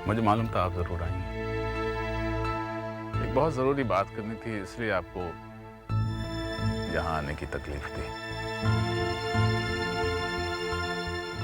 मुझे मालूम था आप जरूर आएंगे। एक बहुत जरूरी बात करनी थी, इसलिए आपको यहाँ आने की तकलीफ दी।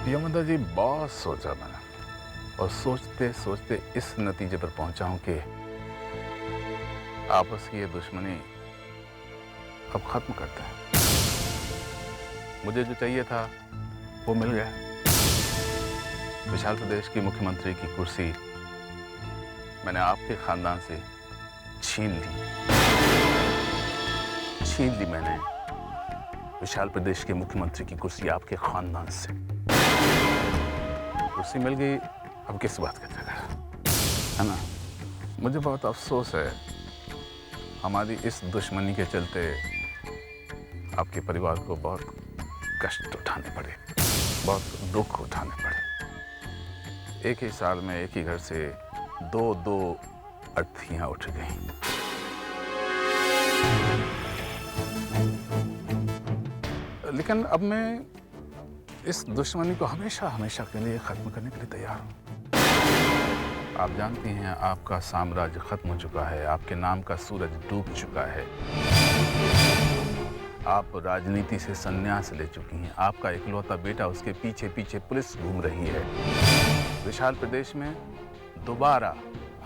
प्रियंवदा जी, बहुत सोचा मैंने और सोचते सोचते इस नतीजे पर पहुंचा हूं कि आपस की ये दुश्मनी अब खत्म करते हैं। मुझे जो चाहिए था वो मिल गया। विशाल प्रदेश की मुख्यमंत्री की कुर्सी मैंने आपके खानदान से छीन ली मैंने विशाल प्रदेश के मुख्यमंत्री की कुर्सी आपके खानदान से। कुर्सी मिल गई, अब किस बात का झगड़ा है ना। मुझे बहुत अफसोस है, हमारी इस दुश्मनी के चलते आपके परिवार को बहुत कष्ट उठाने पड़े, बहुत दुख उठाने पड़े। एक ही साल में एक ही घर से दो अर्थियां उठ गईं। लेकिन अब मैं इस दुश्मनी को हमेशा हमेशा के लिए खत्म करने के लिए तैयार हूं। आप जानती हैं, आपका साम्राज्य खत्म हो चुका है, आपके नाम का सूरज डूब चुका है, आप राजनीति से संन्यास ले चुकी हैं। आपका इकलौता बेटा, उसके पीछे पीछे पुलिस घूम रही है। विशाल प्रदेश में दोबारा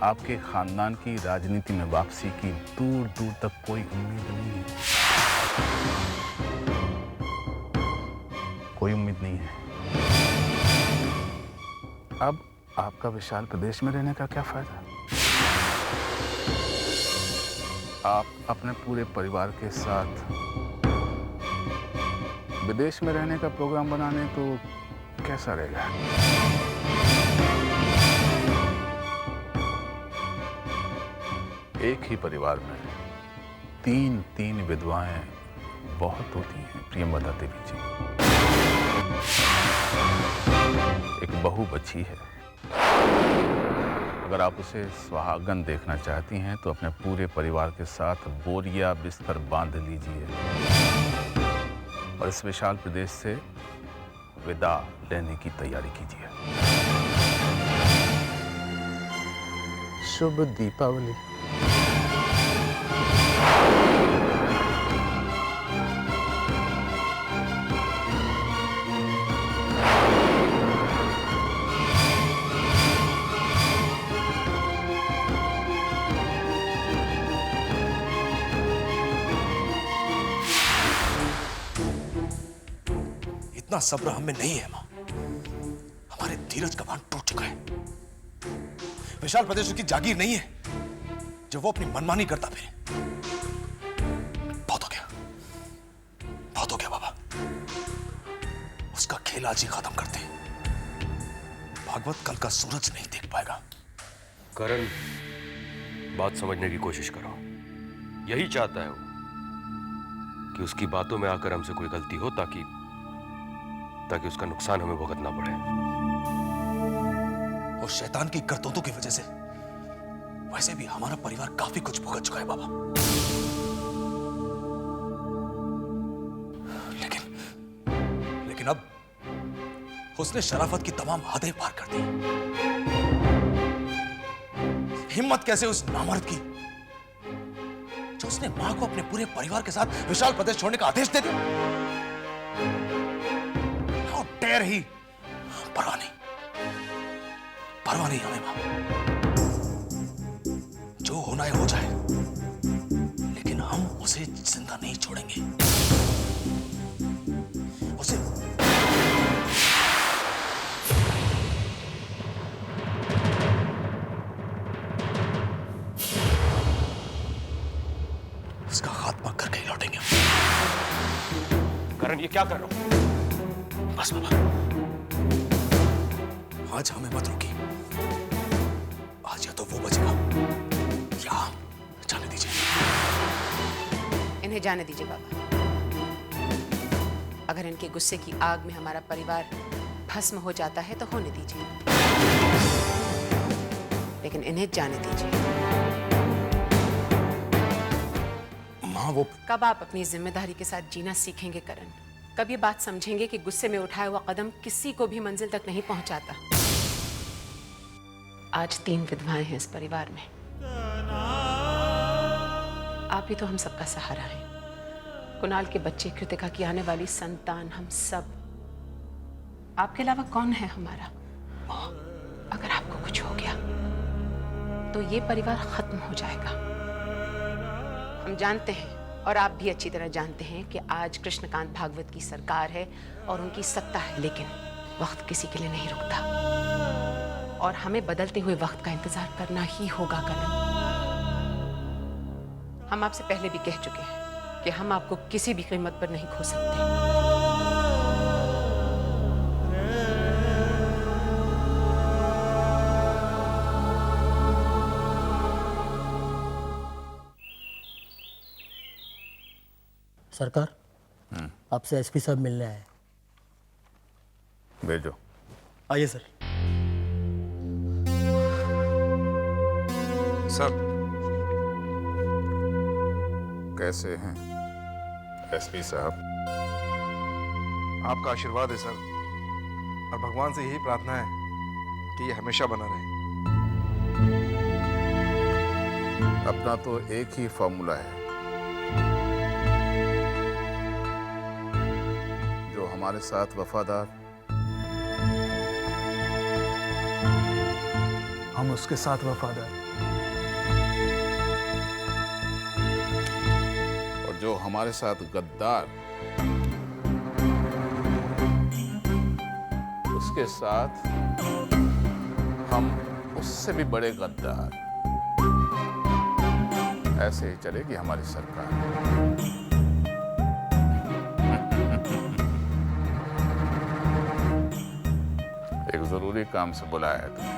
आपके खानदान की राजनीति में वापसी की दूर दूर तक कोई उम्मीद नहीं है। कोई उम्मीद नहीं है। अब आपका विशाल प्रदेश में रहने का क्या फायदा? आप अपने पूरे परिवार के साथ विदेश में रहने का प्रोग्राम बनाने तो कैसा रहेगा? एक ही परिवार में तीन विधवाएं बहुत होती हैं प्रियंवदा देवी जी। एक बहू बची है, अगर आप उसे सुहागन देखना चाहती हैं तो अपने पूरे परिवार के साथ बोरिया बिस्तर बांध लीजिए और इस विशाल प्रदेश से विदा लेने की तैयारी कीजिए। शुभ दीपावली। इतना सब्र हमें नहीं है मां। हमारे धीरज का बांध टूट चुका है। विशाल प्रदेश की जागीर नहीं है जो वो अपनी मनमानी करता फिरे। बहुत हो गया बाबा। उसका खेल आज ही खत्म करते हैं। भागवत कल का सूरज नहीं देख पाएगा। करण, बात समझने की कोशिश करो। यही चाहता है वो कि उसकी बातों में आकर हमसे कोई गलती हो ताकि उसका नुकसान हमें भुगतना पड़े। और शैतान की करतूतों की वजह से वैसे भी हमारा परिवार काफी कुछ भुगत चुका है बाबा। लेकिन अब उसने शराफत की तमाम हदें पार कर दी। हिम्मत कैसे उस नामर्द की जो उसने मां को अपने पूरे परिवार के साथ विशाल प्रदेश छोड़ने का आदेश दे दिया। डेर ही परवाह नहीं हमें मां। जो होना है हो जाए, लेकिन हम उसे जिंदा नहीं छोड़ेंगे। उसे उसका खात्मा करके ही लौटेंगे। करण, ये क्या कर रहे हो? बस बाबा, आज हमें मत रोकिए। आज या तो वो बचेगा या जाने दीजिए। इन्हें जाने दीजिए बाबा। अगर इनके गुस्से की आग में हमारा परिवार भस्म हो जाता है तो होने दीजिए, लेकिन इन्हें जाने दीजिए। मां, वो कब आप अपनी जिम्मेदारी के साथ जीना सीखेंगे करण? कब ये बात समझेंगे कि गुस्से में उठाया हुआ कदम किसी को भी मंजिल तक नहीं पहुंचाता? आज 3 विधवाएं हैं इस परिवार में। आप ही तो हम सबका सहारा हैं। कुणाल के बच्चे, कृतिका की आने वाली संतान, हम सब। आपके अलावा कौन है हमारा? अगर आपको कुछ हो गया तो ये परिवार खत्म हो जाएगा। हम जानते हैं और आप भी अच्छी तरह जानते हैं कि आज कृष्णकांत भागवत की सरकार है और उनकी सत्ता है, लेकिन वक्त किसी के लिए नहीं रुकता और हमें बदलते हुए वक्त का इंतजार करना ही होगा करण। हम आपसे पहले भी कह चुके हैं कि हम आपको किसी भी कीमत पर नहीं खो सकते। सरकार, आपसे एसपी साहब मिलने आए। भेजो। आइए सर। सर, कैसे हैं एसपी साहब? आपका आशीर्वाद है सर, और भगवान से यही प्रार्थना है कि ये हमेशा बना रहे। अपना तो एक ही फॉर्मूला है, जो हमारे साथ वफादार, हम उसके साथ वफादार, और जो हमारे साथ गद्दार, उसके साथ हम उससे भी बड़े गद्दार। ऐसे ही चलेगी हमारी सरकार। एक जरूरी काम से बुलाया है तुम्हें।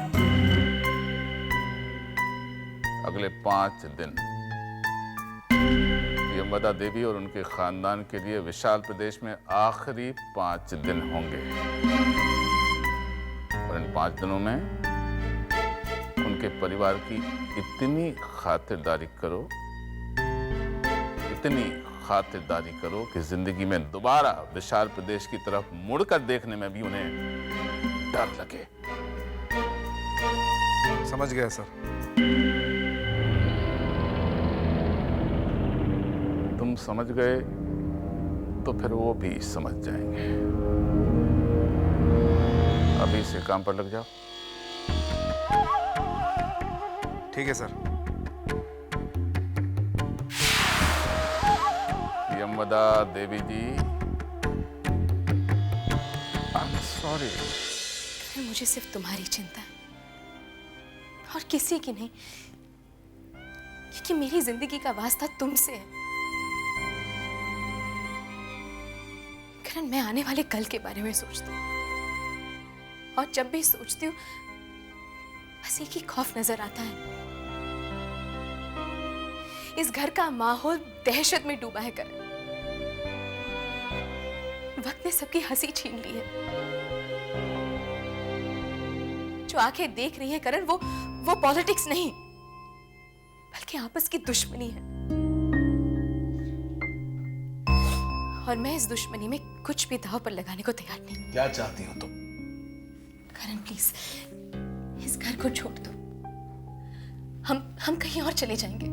अगले 5 दिन यमवदा देवी और उनके खानदान के लिए विशाल प्रदेश में आखिरी 5 दिन होंगे, और इन 5 दिनों में उनके परिवार की इतनी खातिरदारी करो, इतनी खातिरदारी करो कि जिंदगी में दोबारा विशाल प्रदेश की तरफ मुड़कर देखने में भी उन्हें डर लगे। समझ गया सर। तुम समझ गए तो फिर वो भी समझ जाएंगे। अभी से काम पर लग जाओ। ठीक है sir. Yamvada Devi ji, I am sorry. मुझे सिर्फ तुम्हारी चिंता है और किसी की नहीं, क्योंकि मेरी जिंदगी का वास्ता तुमसे है। करण, मैं आने वाले कल के बारे में सोचती हूँ, और जब भी सोचती हूँ बस एक ही खौफ नजर आता है। इस घर का माहौल दहशत में डूबा है करण। वक्त ने सबकी हंसी छीन ली है। जो आंखें देख रही है करण, वो पॉलिटिक्स नहीं, बल्कि आपस की दुश्मनी है। और मैं इस दुश्मनी में कुछ भी दांव पर लगाने को तैयार नहीं। क्या चाहती हो तुम? करण प्लीज, इस घर को छोड़ दो। हम कहीं और चले जाएंगे।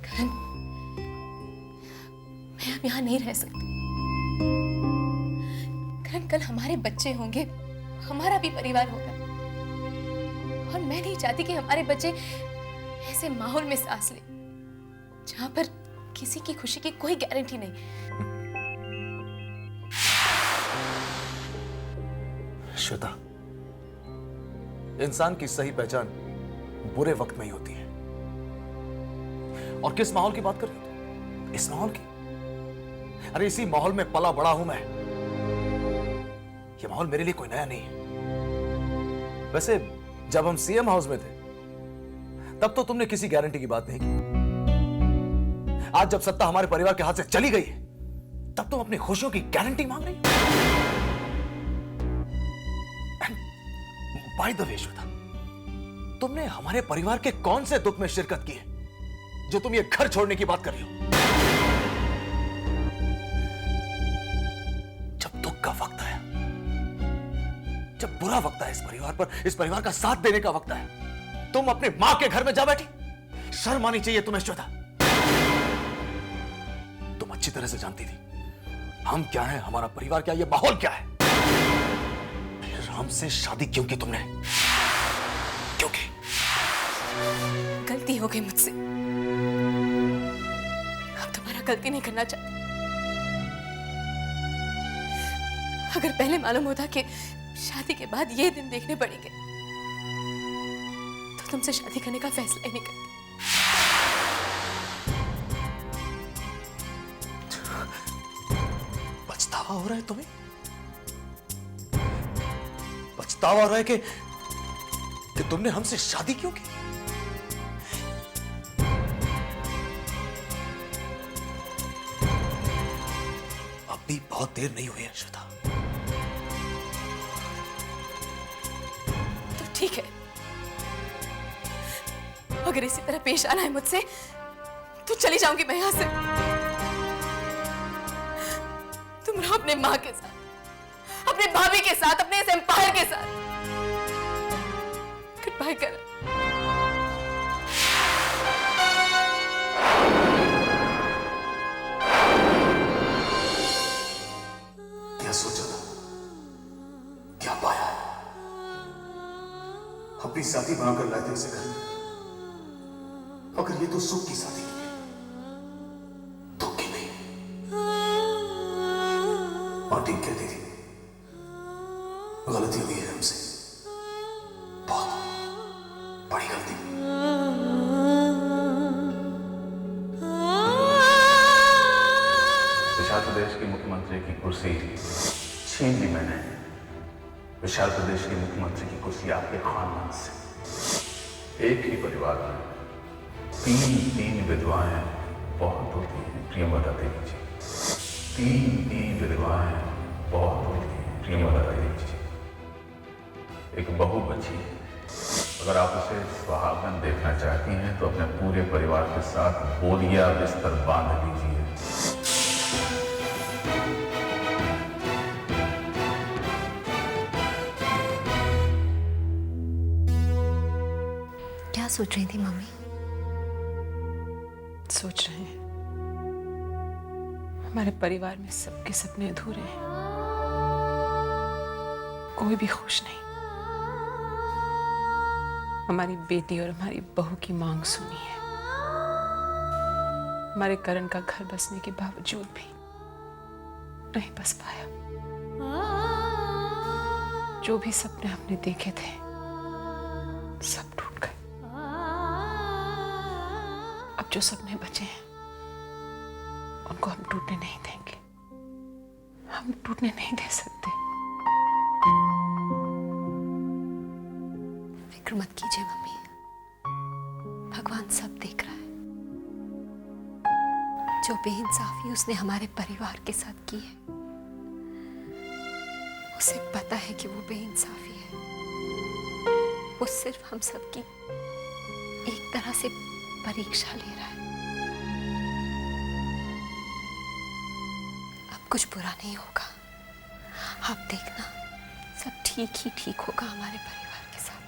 करण, मैं अब यहाँ नहीं रह सकती। करण, कल हमारे बच्चे होंगे, हमारा भी परिवार होगा, और मैं नहीं चाहती कि हमारे बच्चे ऐसे माहौल में सांस ले जहां पर किसी की खुशी की कोई गारंटी नहीं। श्वेता, इंसान की सही पहचान बुरे वक्त में ही होती है। और किस माहौल की बात कर रही हो तुम? इस माहौल की? अरे इसी माहौल में पला बड़ा हूं मैं। यह माहौल मेरे लिए कोई नया नहीं है। वैसे जब हम सीएम हाउस में थे तब तो तुमने किसी गारंटी की बात नहीं की। आज जब सत्ता हमारे परिवार के हाथ से चली गई है तब तुम अपनी खुशियों की गारंटी मांग रही हो। बाय द वे श्वेता, तुमने हमारे परिवार के कौन से दुख में शिरकत की है जो तुम ये घर छोड़ने की बात कर रही हो? जब दुख का वक्त आया जब बुरा वक्त है इस परिवार पर, इस परिवार का साथ देने का वक्त है, तुम अपनी मां के घर में जा बैठी। शर्म आनी चाहिए तुम्हें श्वेता। तुम अच्छी तरह से जानती थी हम क्या है, हमारा परिवार क्या, ये माहौल क्या है। फिर हमसे शादी क्यों की तुमने? क्यों की? गलती हो गई मुझसे, अब दोबारा गलती नहीं करना चाहती। अगर पहले मालूम होता कि शादी के बाद ये दिन देखने पड़ेंगे तो तुमसे शादी करने का फैसला ही नहीं करती। पछतावा हो रहा है तुम्हें? पछतावा हो रहा है कि तुमने हमसे शादी क्यों की? अब भी बहुत देर नहीं हुई है श्वेता। तो ठीक है, अगर इसी तरह पेश आना है मुझसे तो चली जाऊंगी मैं यहां से। तुम रहो अपने मां के साथ, अपने भाभी के साथ, अपने इस एम्पायर के साथ। गुड बाय कर। क्या सोचा था, क्या पाया? अपनी शादी बनाकर लाए थे इसे घर में, मगर ये तो सुख की शादी निकली, दुख की नहीं। मां ठीक कहती थी, गलती हुई है हमसे, बहुत बड़ी गलती। विशाल प्रदेश के मुख्यमंत्री की कुर्सी छीन ली मैंने। विशाल प्रदेश के मुख्यमंत्री की कुर्सी आपके खानदान से। एक ही परिवार में तीन विधवाएं बहुत होती हैं, प्रियंवदा देवी जी। तीन विधवाएं बहुत होती हैं, प्रियंवदा देवी जी। एक बहू बची है, अगर आप उसे सुहागन देखना चाहती हैं तो अपने पूरे परिवार के साथ बोलिया बिस्तर बांध लीजिए। क्या सोच रही थी मम्मी? सोच रहे हैं हमारे परिवार में सबके सपने अधूरे हैं, कोई भी खुश नहीं। हमारी बेटी और हमारी बहू की मांग सुनी है, हमारे करण का घर बसने के बावजूद भी नहीं बस पाया। जो भी सपने हमने देखे थे सब टूट गए। अब जो सपने बचे हैं उनको हम टूटने नहीं देंगे, हम टूटने नहीं दे सकते। फिक्र मत कीजिए मम्मी, भगवान सब देख रहा है। जो बेइंसाफी उसने हमारे परिवार के साथ की है, उसे पता है कि वो बेइंसाफी है। वो सिर्फ हम सबकी एक तरह से परीक्षा ले रहा है। अब कुछ बुरा नहीं होगा, आप देखना, सब ठीक ही ठीक होगा हमारे परिवार के साथ।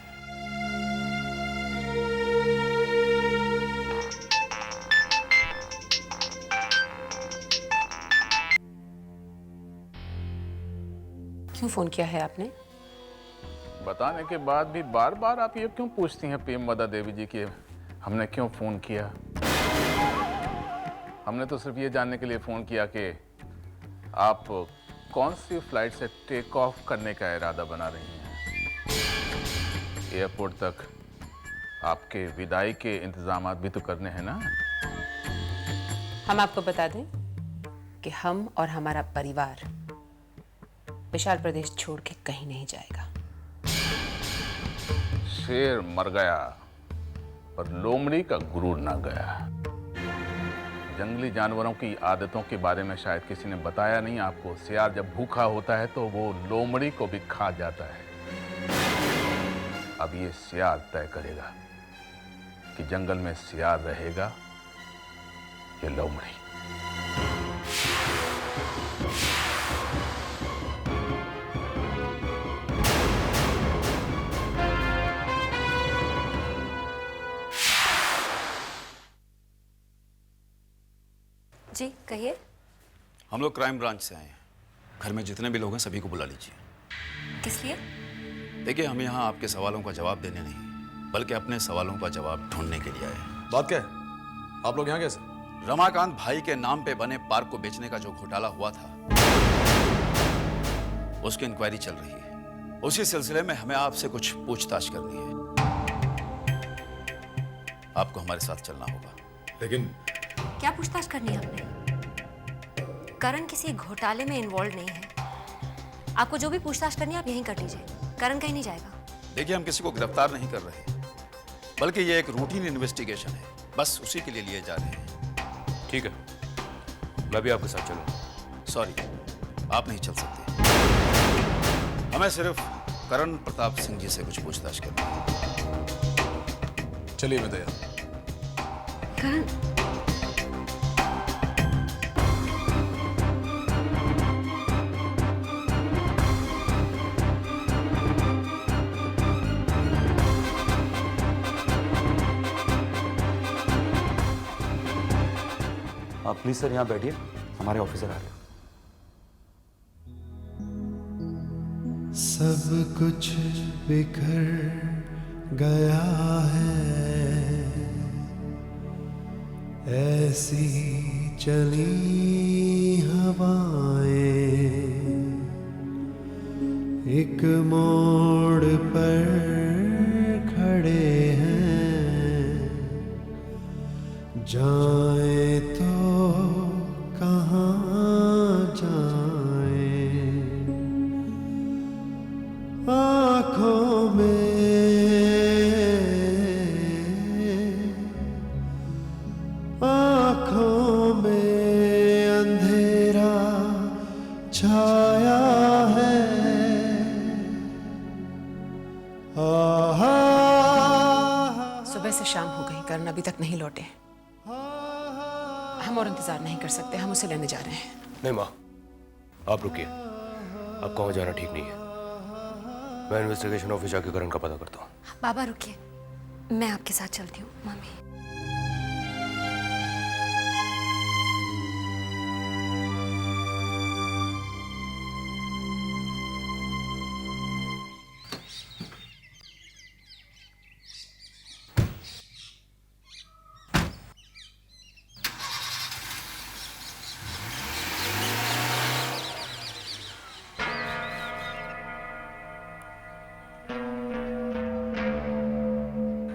क्यों फोन किया है आपने? बताने के बाद भी बार बार आप ये क्यों पूछती हैं प्रियंवदा देवी जी कि हमने क्यों फोन किया? हमने तो सिर्फ ये जानने के लिए फोन किया कि आप कौन सी फ्लाइट से टेक ऑफ करने का इरादा बना रही हैं। एयरपोर्ट तक आपके विदाई के इंतजाम भी तो करने हैं ना। हम आपको बता दें कि हम और हमारा परिवार विशाल प्रदेश छोड़ के कहीं नहीं जाएगा। शेर मर गया पर लोमड़ी का गुरूर ना गया। जंगली जानवरों की आदतों के बारे में शायद किसी ने बताया नहीं आपको। सियार जब भूखा होता है तो वो लोमड़ी को भी खा जाता है। अब ये सियार तय करेगा कि जंगल में सियार रहेगा या लोमड़ी। जी कहिए। हम लोग क्राइम ब्रांच से आए हैं। घर में जितने भी लोग हैं सभी को बुला लीजिए। किस लिए? देखिए, हम यहाँ आपके सवालों का जवाब देने नहीं, बल्कि अपने सवालों का जवाब ढूंढने के लिए आए हैं। बात क्या है? आप लोग यहाँ कैसे? रमाकांत भाई के नाम पे बने पार्क को बेचने का जो घोटाला हुआ था, उसकी इंक्वायरी चल रही है। उसी सिलसिले में हमें आपसे कुछ पूछताछ करनी है। आपको हमारे साथ चलना होगा। लेकिन क्या पूछताछ करनी है आपने? करण किसी घोटाले में इन्वॉल्व नहीं है। आपको जो भी पूछताछ करनी है आप यहीं कर लीजिए। करण कहीं नहीं जाएगा। देखिए, हम किसी को गिरफ्तार नहीं कर रहे, बल्कि ये एक रूटीन इन्वेस्टिगेशन है। बस उसी के लिए लिए जा रहे हैं। ठीक है, मैं भी आपके साथ चलूंगा। सॉरी, आप नहीं चल सकते। हमें सिर्फ करण प्रताप सिंह जी से कुछ पूछताछ करनी है। चलिए मैं तैयार। करण आप प्लीज सर यहाँ बैठिए, हमारे ऑफिसर आ रहे हैं। सब कुछ बिखर गया है, ऐसी चली हवाएं, एक मोड़ पर खड़े हैं, जाए तो कहाँ जाए, आँखों में अंधेरा छाया है। सुबह से शाम हो गई, करण अभी तक नहीं लौटे। हम और इंतजार नहीं कर सकते, हम उसे लेने जा रहे हैं। नहीं माँ, आप रुकिए। अब कहाँ जाना ठीक नहीं है। मैं इन्वेस्टिगेशन ऑफिस जाके करण का पता करता हूँ। बाबा रुकिए, मैं आपके साथ चलती हूँ। मम्मी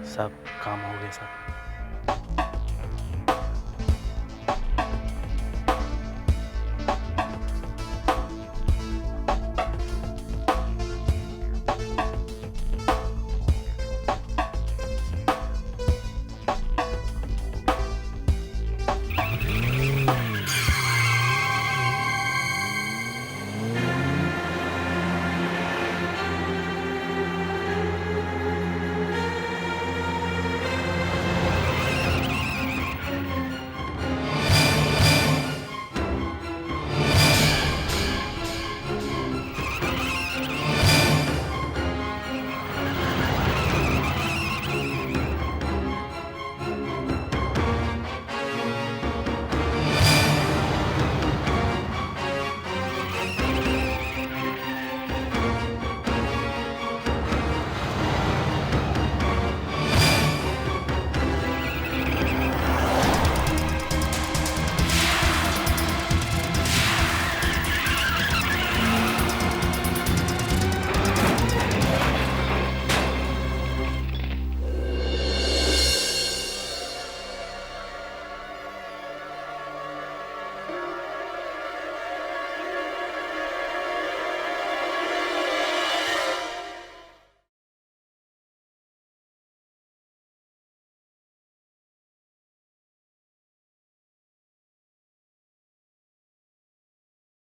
सब काम हो गया साहब।